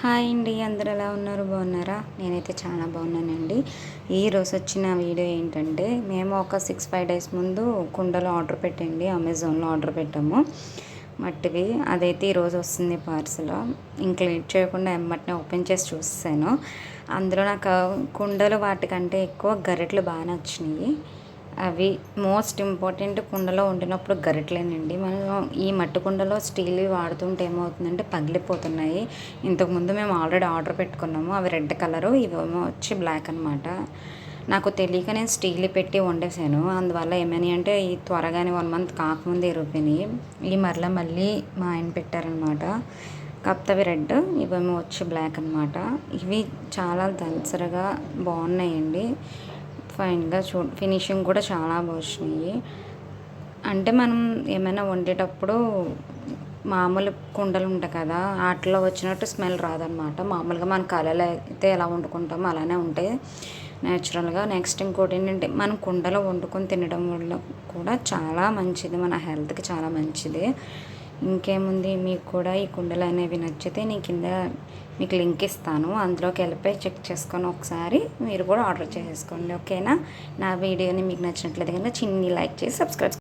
Hi అండి, అందరూ ఎలా ఉన్నారు? బాగున్నారా? నేనైతే చాలా బాగున్నానండి. ఈరోజు వచ్చిన వీడియో ఏంటంటే, మేము ఒక 6-5 డేస్ ముందు కుండలు ఆర్డర్ పెట్టండి అమెజాన్లో ఆర్డర్ పెట్టాము మట్టివి. అదైతే ఈరోజు వస్తుంది పార్సల్. ఇంక లేట్ చేయకుండా ఎమ్మటనే ఓపెన్ చేసి చూసాను. అందులో నాకు కుండలు వాటికంటే ఎక్కువ గరిటెలు బాగా నచ్చినాయి. అవి మోస్ట్ ఇంపార్టెంట్ కుండలో వండినప్పుడు గరిటెలేనండి. మనం ఈ మట్టి కుండలో స్టీల్వి వాడుతుంటే ఏమవుతుందంటే పగిలిపోతున్నాయి. ఇంతకుముందు మేము ఆల్రెడీ ఆర్డర్ పెట్టుకున్నాము. అవి రెడ్ కలరు, ఇవేమో వచ్చి బ్లాక్ అనమాట. నాకు తెలియక నేను స్టీల్ పెట్టి వండేసాను. అందువల్ల ఏమని అంటే ఈ త్వరగానే 1 మంత్ కాకముందే ఇరిగిపోయినాయి. ఈ మళ్ళీ మా ఆయన పెట్టారనమాట. కాకపోతే అవి రెడ్, ఇవేమో వచ్చి బ్లాక్ అనమాట. ఇవి చాలా దలసరగా బాగున్నాయండి. ఫైన్గా ఫినిషింగ్ కూడా చాలా బాగా వచ్చినాయి. అంటే మనం ఏమైనా వండేటప్పుడు మామూలు కుండలు ఉంటాయి కదా, వాటిలో వచ్చినట్టు స్మెల్ రాదనమాట. మామూలుగా మన కళలో అయితే ఎలా వండుకుంటామో అలానే ఉంటాయి నేచురల్గా. నెక్స్ట్ ఇంకోటి ఏంటంటే మనం కుండలో వండుకొని తినడం వల్ల కూడా చాలా మంచిది, మన హెల్త్కి చాలా మంచిది. ఇంకేముంది, మీకు కూడా ఈ కుండలు అనేవి నచ్చితే నేను కింద మీకు లింక్ ఇస్తాను. అందులోకి వెళ్ళిపోయి చెక్ చేసుకొని ఒకసారి మీరు కూడా ఆర్డర్ చేసేసుకోండి. ఓకేనా? నా వీడియోని మీకు నచ్చినట్లయితే కనుక చిన్ని లైక్ చేసి సబ్స్క్రైబ్